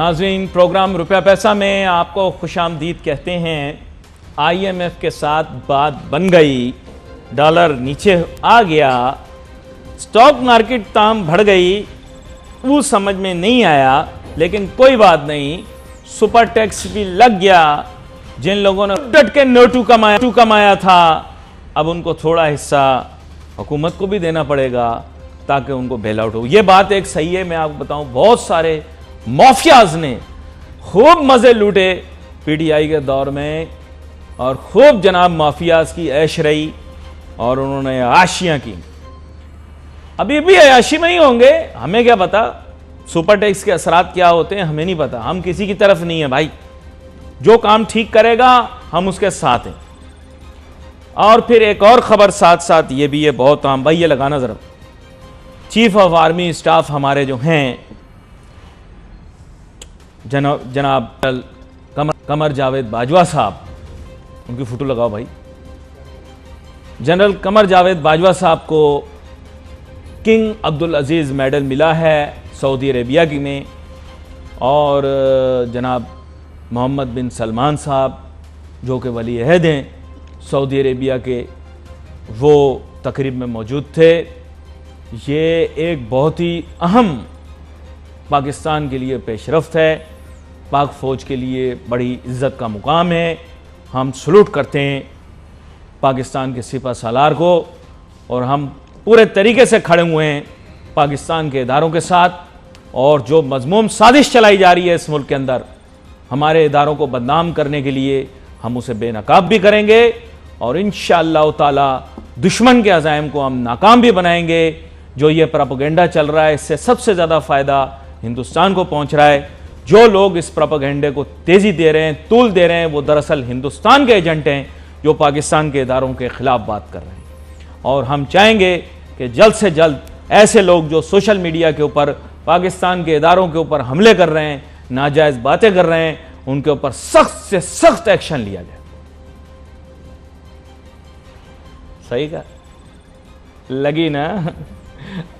नाज़रीन, प्रोग्राम रुपया पैसा में आपको खुशामदीद कहते हैं। IMF के साथ बात बन गई, डॉलर नीचे आ गया, स्टॉक मार्केट ताम बढ़ गई, वो समझ में नहीं आया, लेकिन कोई बात नहीं, सुपर टैक्स भी लग गया। जिन लोगों ने डट के नोटू कमाया था, अब उनको थोड़ा हिस्सा हुकूमत को भी देना पड़ेगा ताकि उनको बेल आउट हो। ये बात एक सही है। मैं आपको बताऊं, बहुत सारे माफियाज ने खूब मजे लूटे PTI के दौर में, और खूब जनाब माफियाज की ऐश रही और उन्होंने आशियां की। अभी भी अयाशी में ही होंगे, हमें क्या पता सुपर टैक्स के असरात क्या होते हैं, हमें नहीं पता। हम किसी की तरफ नहीं है भाई, जो काम ठीक करेगा हम उसके साथ हैं। और फिर एक और खबर साथ साथ ये भी है, बहुत आम भाई, ये लगाना जरा। चीफ ऑफ आर्मी स्टाफ हमारे जो हैं जनाब कमर जावेद बाजवा साहब, उनकी फोटो लगाओ भाई। जनरल कमर जावेद बाजवा साहब को किंग अब्दुल अजीज़ मेडल मिला है सऊदी अरेबिया की में, और जनाब मोहम्मद बिन सलमान साहब जो कि वली अहद हैं सऊदी अरेबिया के, वो तकरीब में मौजूद थे। ये एक बहुत ही अहम पाकिस्तान के लिए पेशरफ्त है, पाक फ़ौज के लिए बड़ी इज़्ज़त का मुकाम है। हम सलूट करते हैं पाकिस्तान के सिपह सालार को, और हम पूरे तरीके से खड़े हुए हैं पाकिस्तान के इदारों के साथ। और जो मज़मूम साजिश चलाई जा रही है इस मुल्क के अंदर हमारे इदारों को बदनाम करने के लिए, हम उसे बेनकाब भी करेंगे, और इंशाअल्लाह ताला दुश्मन के अज़ाइम को हम नाकाम भी बनाएंगे। जो ये प्रोपेगेंडा चल रहा है, इससे सबसे ज़्यादा फ़ायदा हिंदुस्तान को पहुँच रहा है। जो लोग इस प्रोपेगेंडे को तेज़ी दे रहे हैं, तूल दे रहे हैं, वो दरअसल हिंदुस्तान के एजेंट हैं जो पाकिस्तान के इदारों के ख़िलाफ़ बात कर रहे हैं। और हम चाहेंगे कि जल्द से जल्द ऐसे लोग जो सोशल मीडिया के ऊपर पाकिस्तान के इदारों के ऊपर हमले कर रहे हैं, नाजायज़ बातें कर रहे हैं, उनके ऊपर सख्त से सख्त एक्शन लिया जाए। सही का लगी ना?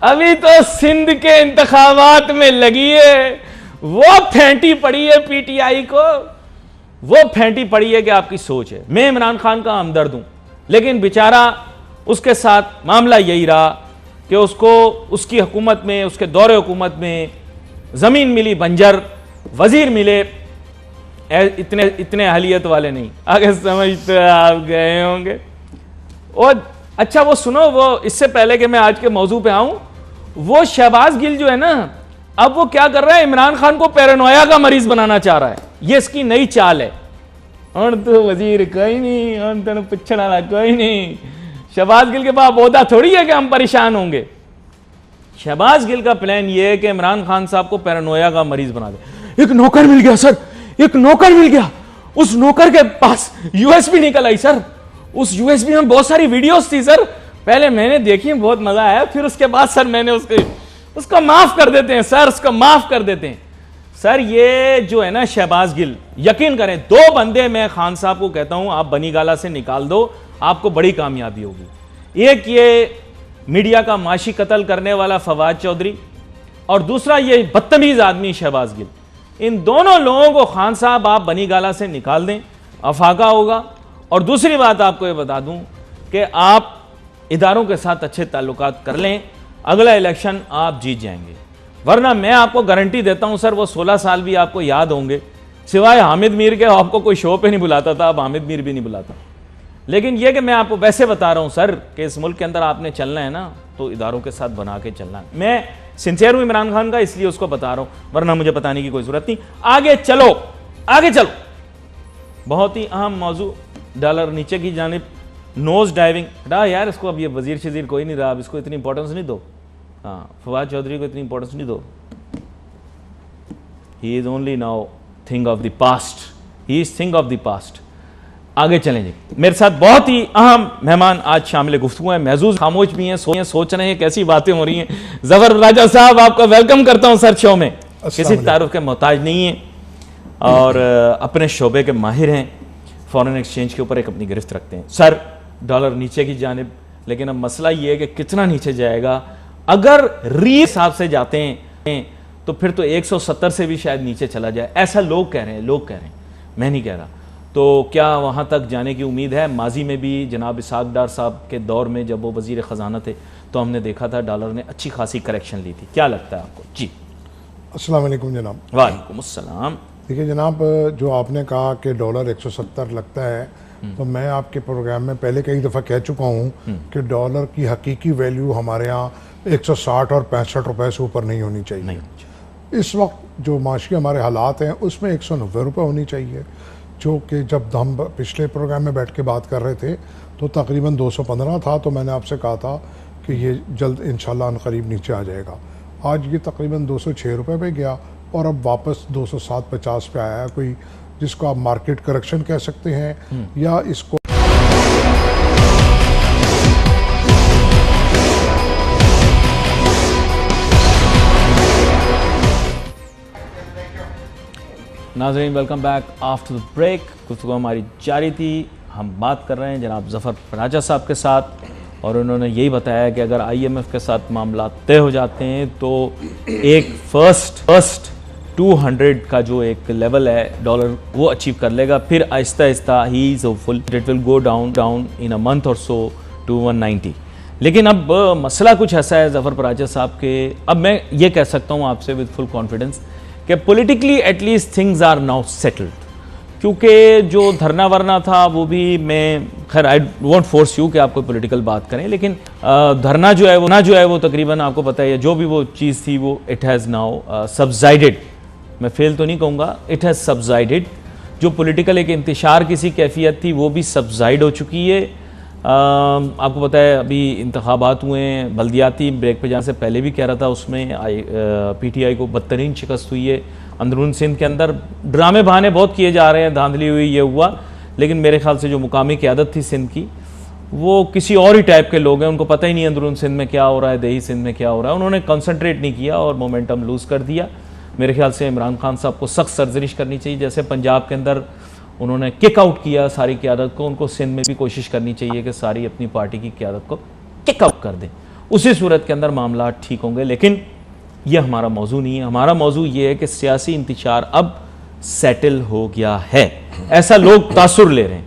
अभी तो सिंध के इंतखाबात में लगी है, वो फेंटी पड़ी है PTI को, वो फेंटी पड़ी है कि आपकी सोच है। मैं इमरान खान का हमदर्द हूं, लेकिन बेचारा उसके साथ मामला यही रहा कि उसको उसकी हुकूमत में, उसके दौरे हुकूमत में ज़मीन मिली बंजर, वजीर मिले इतने अहलियत वाले नहीं। आगे समझ तो आप गए होंगे। और अच्छा वो सुनो, वो इससे पहले कि मैं आज के मौजू पे आऊं, वो शहबाज गिल जो है ना, अब वो क्या कर रहा है, इमरान खान को पैरानोया का मरीज बनाना चाह रहा है। ये इसकी नई चाल है। और तो वजीर कोई नहीं, और तो पिछड़ा वाला कोई नहीं। शहबाज गिल के पास ओहदा थोड़ी है कि हम परेशान होंगे। शहबाज गिल का प्लान ये है कि इमरान खान साहब को पैरानोया का मरीज बना दे। एक नौकर मिल गया सर, एक नौकर मिल गया। उस नौकर के पास USB निकल आई सर। उस USB में बहुत सारी वीडियोस थी सर। पहले मैंने देखी, बहुत मजा आया, फिर उसके बाद सर मैंने उसको माफ कर देते हैं सर, उसको माफ कर देते हैं सर। ये जो है ना शहबाज गिल, यकीन करें, 2 बंदे मैं खान साहब को कहता हूं आप बनी गाला से निकाल दो, आपको बड़ी कामयाबी होगी। एक ये मीडिया का माशी कत्ल करने वाला फवाद चौधरी, और दूसरा ये बदतमीज आदमी शहबाज गिल। इन दोनों लोगों को खान साहब आप बनी गाला से निकाल दें, अफाका होगा। और दूसरी बात आपको ये बता दूं कि आप इदारों के साथ अच्छे ताल्लुकात कर लें, अगला इलेक्शन आप जीत जाएंगे। वरना मैं आपको गारंटी देता हूं सर, वो 16 साल भी आपको याद होंगे, सिवाय हामिद मीर के आपको कोई शो पे नहीं बुलाता था, अब हामिद मीर भी नहीं बुलाता। लेकिन यह कि मैं आपको वैसे बता रहा हूं सर कि इस मुल्क के अंदर आपने चलना है ना, तो इदारों के साथ बना के चलना है। मैं सिंसियर हूं इमरान खान का, इसलिए उसको बता रहा हूं, वरना मुझे बताने की कोई जरूरत नहीं। आगे चलो, आगे चलो। बहुत ही अहम मौजू, डॉलर नीचे की जानिब, नोज डाइविंग। हटा यार इसको, अब ये वजीर शजीर कोई नहीं रहा, अब इसको इतनी इंपॉर्टेंस नहीं दो। हाँ, फवाद चौधरी को इतनी इंपॉर्टेंस नहीं दो। He is only now thing of the past, he is thing of the past. आगे चलें जी। मेरे साथ बहुत ही अहम मेहमान आज शामिल गुफ्तगू हैं, महजूज खामोश भी हैं, सोच रहे हैं कैसी बातें हो रही हैं। जफर राजा साहब, आपका वेलकम करता हूं सर शो में। किसी तारुफ के मोहताज नहीं है, और अपने शोबे के माहिर हैं, फॉरेन एक्सचेंज के ऊपर एक अपनी गिरफ्त रखते हैं। सर डॉलर नीचे की जानिब, लेकिन अब मसला ये है कि कितना नीचे जाएगा। अगर री हिसाब से जाते हैं तो फिर तो 170 से भी शायद नीचे चला जाए, ऐसा लोग कह रहे हैं, मैं नहीं कह रहा। तो क्या वहाँ तक जाने की उम्मीद है? माजी में भी जनाब इसहाक डार साहब के दौर में जब वो वज़ीर ख़जाना थे तो हमने देखा था डॉलर ने अच्छी खासी करेक्शन ली थी। क्या लगता है आपको? जी अस्सलाम वालेकुम जनाब। वालेकुम अस्सलाम। देखिए जनाब, जो आपने कहा कि डॉलर 170 लगता है, तो मैं आपके प्रोग्राम में पहले कई दफ़ा कह चुका हूँ कि डॉलर की हकीकी वैल्यू हमारे यहाँ 160 और 65 रुपए से ऊपर नहीं होनी चाहिए। नहीं। इस वक्त जो माशी हमारे हालात हैं उसमें 190 रुपये होनी चाहिए, जो कि जब हम पिछले प्रोग्राम में बैठ के बात कर रहे थे तो तकरीबन 215 था, तो मैंने आपसे कहा था कि ये जल्द इंशाल्लाह अनकरीब नीचे आ जाएगा। आज ये तकरीबन 206 रुपये पे गया और अब वापस 207.50 पे आया, कोई जिसको आप मार्केट करेक्शन कह सकते हैं या इसको नाज़रीन welcome back after the break. गुफ्तगू हमारी जारी थी, हम बात कर रहे हैं जनाब ज़फ़र पराजा साहब के साथ, और उन्होंने यही बताया कि अगर IMF के साथ मामला तय हो जाते हैं तो एक फर्स्ट 200 का जो एक लेवल है डॉलर वो अचीव कर लेगा, फिर Aahista Aahista he is hopeful it will go down in a month और सो टू 190। लेकिन अब मसला कुछ ऐसा है ज़फ़र पराजा साहब के, अब मैं ये कह सकता हूँ आपसे विद फुल कॉन्फिडेंस कि politically at least things are now settled, क्योंकि जो धरना वरना था वो भी, मैं खैर आई वोंट फोर्स यू कि आप कोई पॉलिटिकल बात करें, लेकिन धरना जो है वो तकरीबन आपको पता है जो भी वो चीज़ थी वो इट हैज़ नाउ सबसाइडेड। मैं फेल तो नहीं कहूँगा, इट हैज़ सबसाइडेड। जो पॉलिटिकल एक इंतशार किसी कैफियत थी वो भी सबसाइड हो चुकी है। आपको पता है अभी इंतखाबात हुए हैं, बल्दियाती ब्रेक पे जाने से पहले भी कह रहा था, उसमें PTI को बदतरीन शिकस्त हुई है अंदरून सिंध के अंदर। ड्रामे बहाने बहुत किए जा रहे हैं, धांधली हुई, ये हुआ, लेकिन मेरे ख्याल से जो मुकामी क़यादत थी सिंध की वो किसी और ही टाइप के लोग हैं, उनको पता ही नहीं अंदरून सिंध में क्या हो रहा है, देही सिंध में क्या हो रहा है। उन्होंने कंसंट्रेट नहीं किया और मोमेंटम लूज़ कर दिया। मेरे ख्याल से इमरान खान साहब को सख्त सर्जरिश करनी चाहिए, जैसे पंजाब के अंदर उन्होंने किक आउट किया सारी क़यादत को, उनको सिंध में भी कोशिश करनी चाहिए कि सारी अपनी पार्टी की क़यादत को किक आउट कर दें। उसी सूरत के अंदर मामला ठीक होंगे, लेकिन यह हमारा मौजू नहीं है। हमारा मौजू ये है कि सियासी इंतशार अब सेटल हो गया है, ऐसा लोग तासुर ले रहे हैं।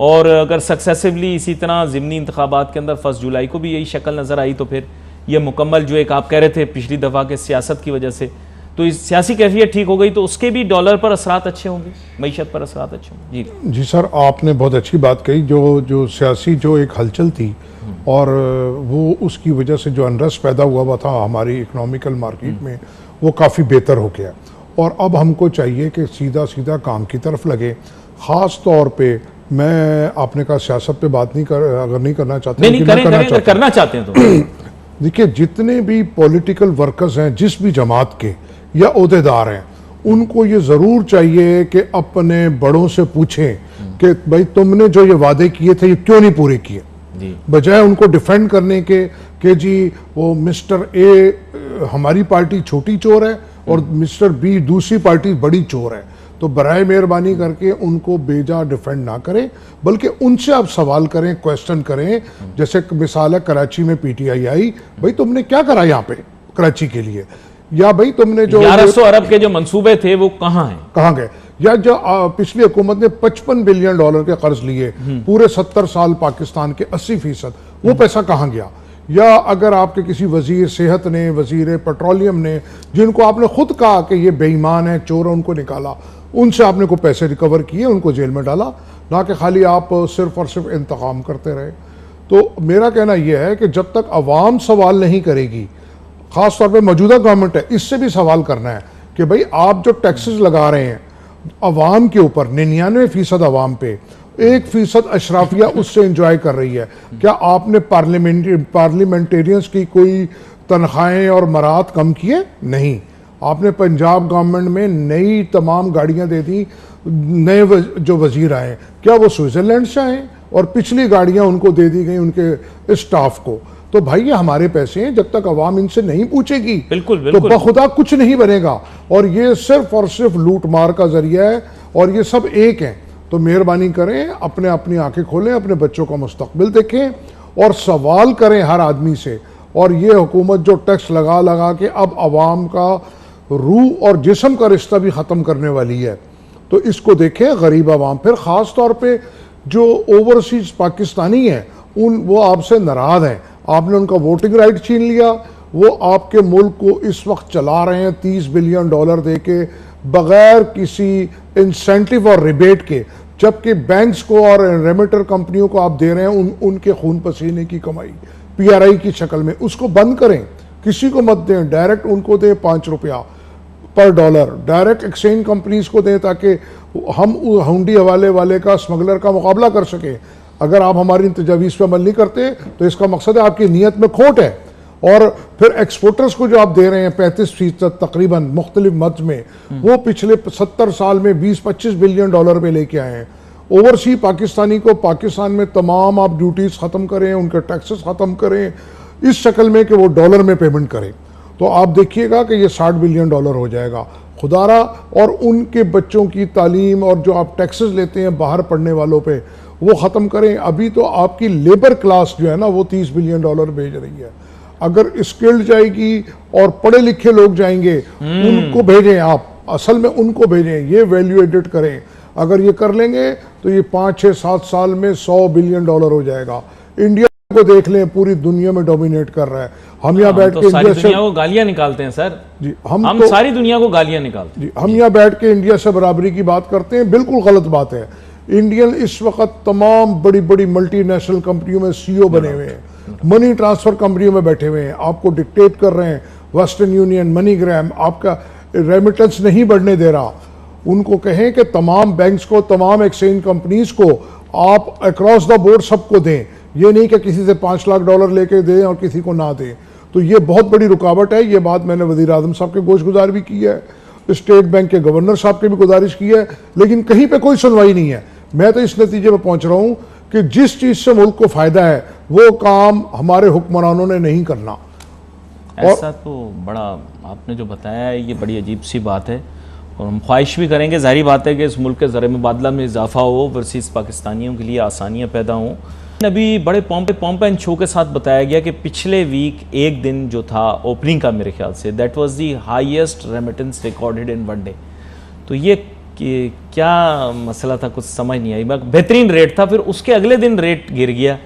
और अगर सक्सेसिवली इसी तरह ज़िमनी इंतखाबात के अंदर 1 जुलाई को भी यही शक्ल नज़र आई तो फिर यह मुकम्मल जो एक आप कह रहे थे पिछली दफ़ा के सियासत की वजह से, तो इस सियासी कैफियत ठीक हो गई तो उसके भी डॉलर पर असरात अच्छे होंगे, मईशत पर असरात अच्छे होंगे। जी सर, आपने बहुत अच्छी बात कही। जो सियासी जो एक हलचल थी और वो उसकी वजह से जो अनरेस्ट पैदा हुआ था हमारी इकोनॉमिकल मार्केट में, वो काफ़ी बेहतर हो गया। और अब हमको चाहिए कि सीधा सीधा काम की तरफ लगे। ख़ास तौर पे मैं आपने कहा सियासत पे बात अगर नहीं करना चाहते, नहीं करना चाहते हैं तो देखिए, जितने भी पॉलिटिकल वर्कर्स हैं, जिस भी जमात के या ओहदेदार हैं, उनको ये ज़रूर चाहिए कि अपने बड़ों से पूछें कि भाई तुमने जो ये वादे किए थे ये क्यों नहीं पूरे किए, बजाय उनको डिफेंड करने के जी वो मिस्टर ए हमारी पार्टी छोटी चोर है और मिस्टर बी दूसरी पार्टी बड़ी चोर है। तो बराए मेहरबानी करके उनको बेजा डिफेंड ना करें, बल्कि उनसे आप सवाल करें, क्वेश्चन करें। जैसे मिसाल है कराची में PTI आई, भाई तुमने क्या करा यहाँ पे कराची के लिए, या भाई तुमने जो 1100 अरब के जो मंसूबे थे वो कहाँ हैं, कहाँ गए, या जो पिछली हुकूमत ने $55 बिलियन के कर्ज लिए, पूरे 70 साल पाकिस्तान के 80%, वो पैसा कहाँ गया। या अगर आपके किसी वजीर सेहत ने, वजीर पेट्रोलियम ने, जिनको आपने खुद कहा कि ये बेईमान है, चोर है, उनको निकाला, उनसे आपने को पैसे रिकवर किए, उनको जेल में डाला, ना कि खाली आप सिर्फ और सिर्फ इंतकाम करते रहे। तो मेरा कहना यह है कि जब तक अवाम सवाल नहीं करेगी, ख़ास तौर पे मौजूदा गवर्नमेंट है, इससे भी सवाल करना है कि भाई आप जो टैक्सेस लगा रहे हैं अवाम के ऊपर, 99% अवाम पे, 1% अशराफिया उससे इंजॉय कर रही है। क्या आपने पार्लियामेंटेरियंस की कोई तनख्वाहें और मराहत कम किए? नहीं। आपने पंजाब गवर्नमेंट में नई तमाम गाड़ियां दे दी, नए जो वजीर आए, क्या वो स्विट्जरलैंड से आए? और पिछली गाड़ियां उनको दे दी गई उनके स्टाफ को। तो भाई ये हमारे पैसे हैं, जब तक अवाम इनसे नहीं पूछेगी बिल्कुल तो बखुदा कुछ नहीं बनेगा। और ये सिर्फ और सिर्फ लूट मार का जरिया है, और ये सब एक हैं। तो मेहरबानी करें, अपनी आंखें खोलें, अपने बच्चों का मुस्तकबिल देखें और सवाल करें हर आदमी से। और ये हुकूमत जो टैक्स लगा के अब अवाम का रूह और जिस्म का रिश्ता भी ख़त्म करने वाली है। तो इसको देखें गरीब आवाम। फिर ख़ास तौर पे जो ओवरसीज पाकिस्तानी हैं वो आपसे नाराज़ हैं, आपने उनका वोटिंग राइट छीन लिया, वो आपके मुल्क को इस वक्त चला रहे हैं $30 बिलियन दे के बगैर किसी इंसेंटिव और रिबेट के, जबकि बैंक्स को और रेमिटर कंपनियों को आप दे रहे हैं उनके खून पसीने की कमाई PRI की शक्ल में। उसको बंद करें, किसी को मत दें, डायरेक्ट उनको दें $5 पर डॉलर, डायरेक्ट एक्सचेंज कंपनीज को दें ताकि हम हुंडी हवाले वाले का, स्मगलर का मुकाबला कर सकें। अगर आप हमारी इन तजावीज़ पर अमल नहीं करते तो इसका मकसद है आपकी नीयत में खोट है। और फिर एक्सपोर्टर्स को जो आप दे रहे हैं 35% तकरीबन मुख्तलिफ मद में, वो पिछले 70 साल में $20-25 बिलियन पे लेके आए हैं। ओवरसी पाकिस्तानी को पाकिस्तान में तमाम आप ड्यूटीज़ ख़त्म करें, उनके टैक्सेस ख़त्म करें इस शक्ल में कि वो डॉलर में पेमेंट करें, तो आप देखिएगा कि ये $60 बिलियन हो जाएगा खुदारा। और उनके बच्चों की तालीम और जो आप टैक्सेस लेते हैं बाहर पढ़ने वालों पे, वो ख़त्म करें। अभी तो आपकी लेबर क्लास जो है ना वो $30 बिलियन भेज रही है। अगर स्किल्ड जाएगी और पढ़े लिखे लोग जाएंगे, उनको भेजें, आप असल में उनको भेजें, ये वैल्यू एडिट करें। अगर ये कर लेंगे तो ये 5-6-7 साल में $100 बिलियन हो जाएगा। इंडिया को देख लें, पूरी दुनिया में डोमिनेट कर रहा है। हम यहाँ बैठ के सारी दुनिया को गालियां निकालते हैं सर जी, हम तो सारी दुनिया को गालियां निकालते हैं जी। हम यहाँ बैठ के इंडिया से बराबरी की बात करते हैं, बिल्कुल गलत बात है। इंडियन इस वक्त तमाम बड़ी बड़ी मल्टीनेशनल कंपनियों में CEO बने हुए हैं, मनी ट्रांसफर कंपनियों में बैठे हुए हैं, आपको डिक्टेट कर रहे हैं। वेस्टर्न यूनियन, मनीग्राम आपका रेमिटेंस नहीं बढ़ने दे रहा। उनको कहें कि तमाम बैंक्स को, तमाम एक्सचेंज कंपनीज को आप अक्रॉस द बोर्ड सबको दें, ये नहीं कि किसी से $5 लाख लेके दें और किसी को ना दें। तो ये बहुत बड़ी रुकावट है। ये बात मैंने वज़ीर आज़म साहब के गोशगुजार भी की है, स्टेट बैंक के गवर्नर साहब की भी गुजारिश की है, लेकिन कहीं पे कोई सुनवाई नहीं है। मैं तो इस नतीजे पर पहुंच रहा हूं कि जिस चीज से मुल्क को फायदा है वो काम हमारे हुक्मरानों ने नहीं करना। ऐसा तो बड़ा आपने जो बताया है ये बड़ी अजीब सी बात है, और हम ख्वाहिश भी करेंगे, जाहिर बात है कि इस मुल्क के ज़र मुबादला में इजाफा हो, ओवरसीज़ पाकिस्तानियों के लिए आसानियाँ पैदा हों। अभी बड़े पॉम्प एंड शो के साथ बताया गया कि पिछले वीक एक दिन जो था ओपनिंग का, मेरे ख्याल say that was the highest remittance recorded in one day. तो ये क्या मसला था, कुछ समझ नहीं आई। बेहतरीन रेट था, फिर उसके अगले दिन रेट गिर गया,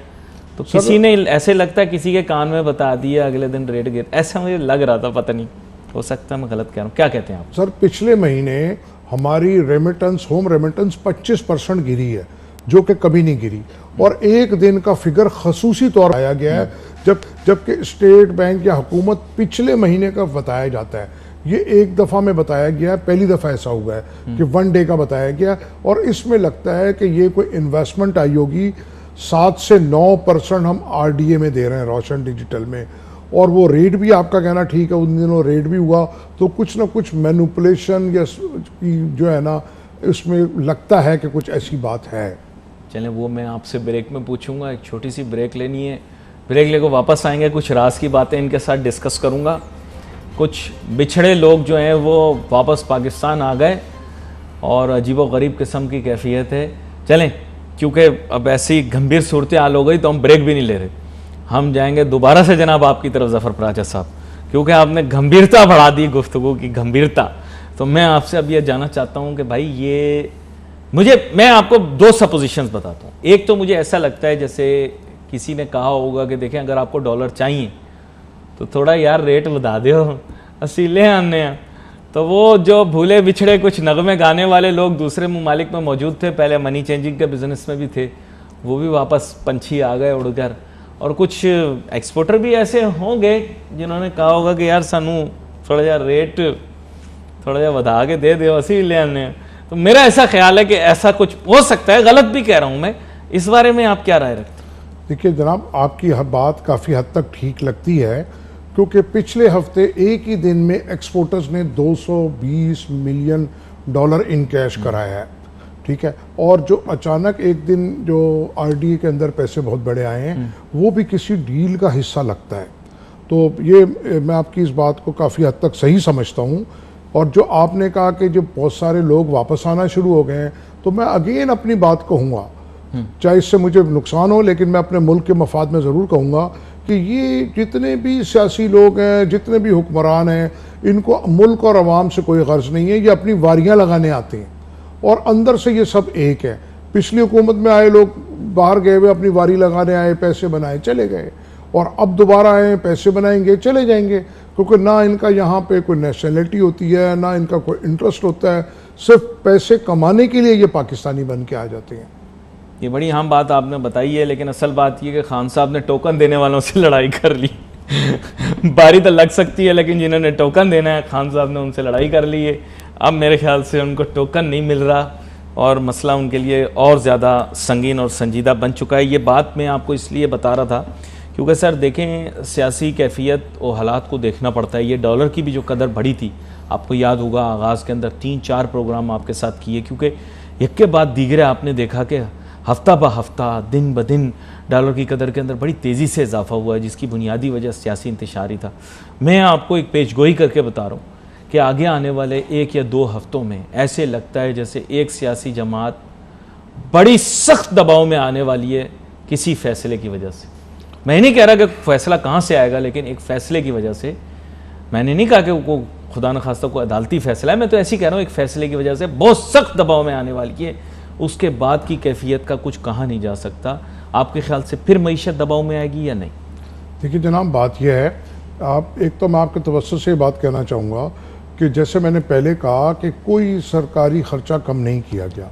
तो किसी ने ऐसे लगता है किसी के कान में बता दिया, अगले दिन रेट गिर, ऐसा मुझे लग रहा था, पता नहीं, हो सकता है मैं गलत कह रहा हूँ। क्या कहते हैं आप? सर पिछले महीने हमारी रेमिटेंस, होम रेमिटेंस 25% गिरी है, जो कि कभी नहीं गिरी। और एक दिन का फिगर खसूसी तौर आया गया है, जबकि स्टेट बैंक या हुकूमत पिछले महीने का बताया जाता है। ये एक दफ़ा में बताया गया है, पहली दफ़ा ऐसा हुआ है कि वन डे का बताया गया। और इसमें लगता है कि ये कोई इन्वेस्टमेंट आई होगी। 7 से 9% हम RDA में दे रहे हैं, रोशन डिजिटल में। और वो रेट भी आपका कहना ठीक है, उन दिनों रेट भी हुआ, तो कुछ ना कुछ मैनिपुलेशन या जो है ना, इसमें लगता है कि कुछ ऐसी बात है। चलें, वो मैं आपसे ब्रेक में पूछूंगा। एक छोटी सी ब्रेक लेनी है, ब्रेक लेकर वापस आएंगे, कुछ राज की बातें इनके साथ डिस्कस करूंगा। कुछ बिछड़े लोग जो हैं वो वापस पाकिस्तान आ गए और अजीबोगरीब किस्म की कैफियत है। चलें, क्योंकि अब ऐसी गंभीर सूरत हाल हो गई तो हम ब्रेक भी नहीं ले रहे, हम जाएंगे दोबारा से जनाब आपकी तरफ ज़फ़र पराचा साहब, क्योंकि आपने गंभीरता बढ़ा दी, गुफ्तगू की गंभीरता। तो मैं आपसे अब यह जानना चाहता हूँ कि भाई ये मैं आपको 2 सपोजिशंस बताता हूँ। एक तो मुझे ऐसा लगता है जैसे किसी ने कहा होगा कि देखें अगर आपको डॉलर चाहिए तो थोड़ा यार रेट बता दो, असीले आने हैं। तो वो जो भूले बिछड़े कुछ नगमे गाने वाले लोग दूसरे ममालिक में मौजूद थे, पहले मनी चेंजिंग के बिजनेस में भी थे, वो भी वापस पंछी आ गए उड़कर। और कुछ एक्सपोर्टर भी ऐसे होंगे जिन्होंने कहा होगा कि यार सानू थोड़ा जा रेट थोड़ा जा बढ़ा के दे दो, असी ले आने। तो मेरा ऐसा ख्याल है कि ऐसा कुछ हो सकता है, गलत भी कह रहा हूँ मैं। इस बारे में आप क्या राय रखते हैं? देखिए जनाब, आपकी बात काफ़ी हद तक ठीक लगती है, क्योंकि पिछले हफ्ते एक ही दिन में एक्सपोर्टर्स ने $220 मिलियन इन कैश कराया है, ठीक है। और जो अचानक एक दिन जो RDA के अंदर पैसे बहुत बड़े आए हैं, वो भी किसी डील का हिस्सा लगता है। तो ये मैं आपकी इस बात को काफ़ी हद तक सही समझता हूँ। और जो आपने कहा कि जो बहुत सारे लोग वापस आना शुरू हो गए हैं, तो मैं अगेन अपनी बात कहूँगा, चाहे इससे मुझे नुकसान हो, लेकिन मैं अपने मुल्क के मफाद में ज़रूर कहूँगा कि ये जितने भी सियासी लोग हैं, जितने भी हुक्मरान हैं, इनको मुल्क और अवाम से कोई गर्ज नहीं है, ये अपनी वारियां लगाने आते हैं और अंदर से ये सब एक है। पिछली हुकूमत में आए लोग बाहर गए हुए अपनी वारी लगाने आए, पैसे बनाए चले गए, और अब दोबारा आए पैसे बनाएंगे चले जाएंगे, क्योंकि ना इनका यहाँ पे कोई नेशनलिटी होती है, ना इनका कोई इंटरेस्ट होता है, सिर्फ पैसे कमाने के लिए ये पाकिस्तानी बन के आ जाते हैं। ये बड़ी अहम बात आपने बताई है, लेकिन असल बात ये कि खान साहब ने टोकन देने वालों से लड़ाई कर ली बारी तो लग सकती है, लेकिन जिन्होंने टोकन देना है खान साहब ने उनसे लड़ाई कर ली है। अब मेरे ख्याल से उनको टोकन नहीं मिल रहा और मसला उनके लिए और ज़्यादा संगीन और संजीदा बन चुका है। ये बात मैं आपको इसलिए बता रहा था क्योंकि सर देखें, सियासी कैफियत और हालात को देखना पड़ता है। ये डॉलर की भी जो कदर बढ़ी थी, आपको याद होगा आगाज़ के अंदर 3-4 प्रोग्राम आपके साथ किए, क्योंकि एक के बाद दीगरे आपने देखा कि हफ्ता ब हफ्ता दिन ब दिन डॉलर की कदर के अंदर बड़ी तेज़ी से इजाफा हुआ है, जिसकी बुनियादी वजह सियासी इंतशार ही था। मैं आपको एक पेशगोई करके बता रहा हूँ कि आगे आने वाले 1 या 2 हफ्तों में ऐसे लगता है जैसे एक सियासी जमात बड़ी सख्त दबाव में आने वाली है किसी फैसले की वजह से। मैं नहीं कह रहा कि फैसला कहाँ से आएगा, लेकिन एक फैसले की वजह से, मैंने नहीं कहा कि वो खुदा न खास्ता कोई अदालती फैसला है, मैं तो ऐसे ही कह रहा हूँ एक फैसले की वजह से बहुत सख्त दबाव में आने वाली है। उसके बाद की कैफियत का कुछ कहा नहीं जा सकता। आपके ख्याल से फिर मईशत दबाव में आएगी या नहीं? देखिए जनाब, बात यह है, आप एक तो मैं आपके तवज्जुह से बात कहना चाहूँगा कि जैसे मैंने पहले कहा कि कोई सरकारी खर्चा कम नहीं किया गया,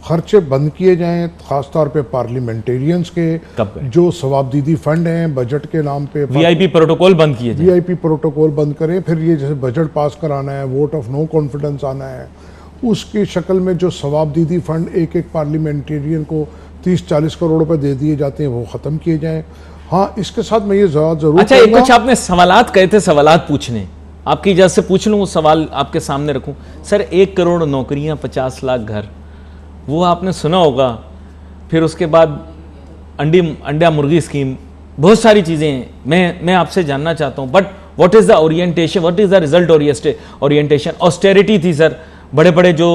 खर्चे बंद किए जाएं, ख़ास तौर पे पार्लियामेंटेरियंस के जो सवाबदीदी फंड हैं बजट के नाम पे, वीआईपी प्रोटोकॉल बंद किए जाएं, वीआईपी प्रोटोकॉल बंद करें। फिर ये जैसे बजट पास कराना है, वोट ऑफ नो कॉन्फिडेंस आना है, उसकी शक्ल में जो सवाबदीदी फंड एक एक पार्लियामेंटेरियन को 30-40 करोड़ रुपए दे दिए जाते हैं, वो ख़त्म किए जाएं। हाँ, इसके साथ मैं ये जरूर अच्छा, एक कुछ आपने सवालात कहे थे, सवालात पूछने, आपकी इजाज़त से पूछ लूँ, वो सवाल आपके सामने रखूँ। सर 1 करोड़ नौकरियाँ, 50 लाख घर, वो आपने सुना होगा। फिर उसके बाद अंडा मुर्गी स्कीम, बहुत सारी चीज़ें मैं आपसे जानना चाहता हूँ। But what is the orientation, what is the result orientation? Austerity थी सर, बड़े बड़े जो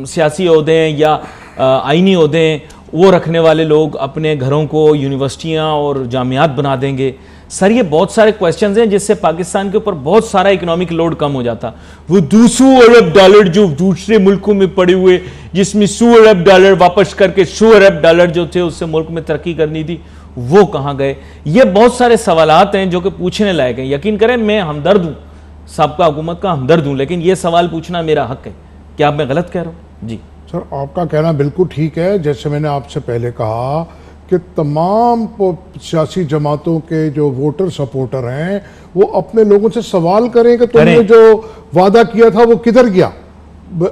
सियासी ओहदे हैं या आइनी ओहदे हैं वो रखने वाले लोग अपने घरों को यूनिवर्सिटियाँ और जामियात बना देंगे। सर ये बहुत सारे क्वेश्चंस हैं जिससे पाकिस्तान के ऊपर बहुत सारा इकोनॉमिक लोड कम हो जाता। वो 200 अरब डॉलर जो दूसरे मुल्कों में पड़े हुए, जिसमें 100 अरब डॉलर वापस करके 100 अरब डॉलर जो थे उससे मुल्क में तरक्की करनी थी, वो कहाँ गए? ये बहुत सारे सवालात हैं जो कि पूछने लायक हैं। यकीन करें मैं हमदर्द हूँ, साबका हुकूमत का हमदर्द हूँ, लेकिन ये सवाल पूछना मेरा हक है। क्या मैं गलत कह रहा हूँ? जी सर, आपका कहना बिल्कुल ठीक है। जैसे मैंने आपसे पहले कहा कि तमाम सियासी जमातों के जो वोटर सपोर्टर हैं वो अपने लोगों से सवाल करें कि तुमने जो वादा किया था वो किधर गया,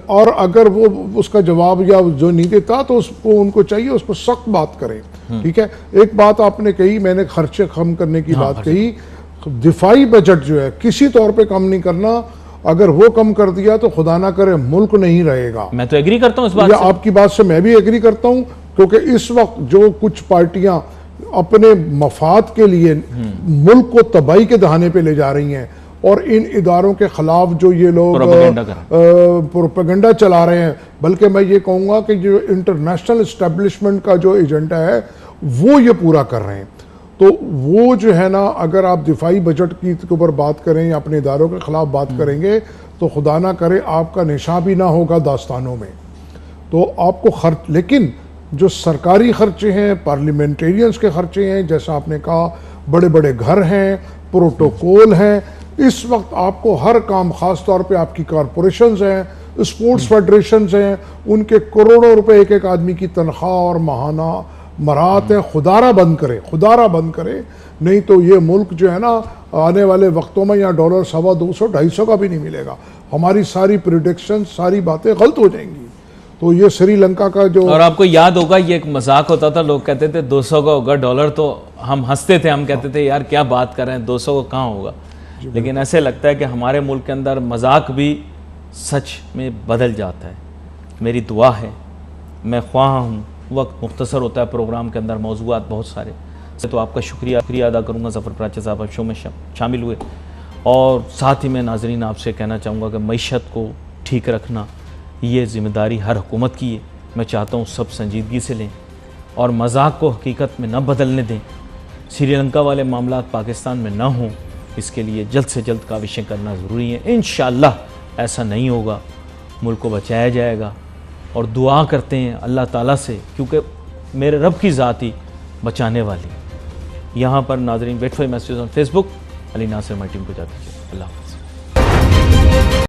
और अगर वो उसका जवाब या जो नहीं देता तो उसको उनको चाहिए उसको सख्त बात करें। ठीक है, एक बात आपने कही, मैंने खर्चे कम करने की बात कही। दिफाई बजट जो है किसी तौर पे कम नहीं करना, अगर वो कम कर दिया तो खुदा ना करे मुल्क नहीं रहेगा। मैं तो एग्री करता हूँ इस बात से। आपकी बात से मैं भी एग्री करता हूँ, क्योंकि इस वक्त जो कुछ पार्टियां अपने मफाद के लिए मुल्क को तबाही के दहाने पे ले जा रही हैं और इन इदारों के खिलाफ जो ये लोग प्रोपेगेंडा चला रहे हैं, बल्कि मैं ये कहूँगा कि जो इंटरनेशनल इस्टेब्लिशमेंट का जो एजेंडा है वो ये पूरा कर रहे हैं। तो वो जो है ना, अगर आप दिफाई बजट की के ऊपर बात करें या अपने इदारों के खिलाफ बात करेंगे तो खुदा ना करे आपका निशान भी ना होगा दास्तानों में। तो आपको खर्च, लेकिन जो सरकारी खर्चे हैं, पार्लियामेंटेरियंस के खर्चे हैं, जैसा आपने कहा बड़े बड़े घर हैं, प्रोटोकॉल हैं, इस वक्त आपको हर काम, खास तौर पे आपकी कॉरपोरेशंस हैं, स्पोर्ट्स फेडरेशंस हैं, उनके करोड़ों रुपए एक एक आदमी की तनख्वाह और माहाना मरात है। खुदारा बंद करे, नहीं तो ये मुल्क जो है ना आने वाले वक्तों में यहाँ डॉलर 250-250 का भी नहीं मिलेगा। हमारी सारी प्रिडिक्शन, सारी बातें गलत हो जाएंगी। तो ये श्रीलंका का जो, और आपको याद होगा ये एक मजाक होता था, लोग कहते थे 200 का होगा डॉलर, तो हम हंसते थे, हम कहते थे यार क्या बात कर रहे हैं, 200 का कहाँ होगा। लेकिन ऐसे लगता है कि हमारे मुल्क के अंदर मजाक भी सच में बदल जाता है। मेरी दुआ है, मैं ख्वाह हूँ, वक्त मुख्तसर होता है प्रोग्राम के अंदर, मौजूआत बहुत सारे, तो आपका शुक्रिया अदा करूँगा ज़फ़र प्राची साहब शो में शामिल हुए। और साथ ही मैं नाजरीन आपसे कहना चाहूँगा कि मईशत को ठीक रखना ये ज़िम्मेदारी हर हुकूमत की है। मैं चाहता हूँ सब संजीदगी से लें और मजाक को हकीकत में न बदलने दें। श्रीलंका वाले मामला पाकिस्तान में न हों, इसके लिए जल्द से जल्द काविशें करना ज़रूरी है। इंशाअल्लाह ऐसा नहीं होगा, मुल्क को बचाया जाएगा। और दुआ करते हैं अल्लाह ताला से, क्योंकि मेरे रब की ज़ात ही बचाने वाली। यहाँ पर नाज़रीन wait for message on Facebook. Ali Nasir हमारी टीम को जाती है। अल्लाह।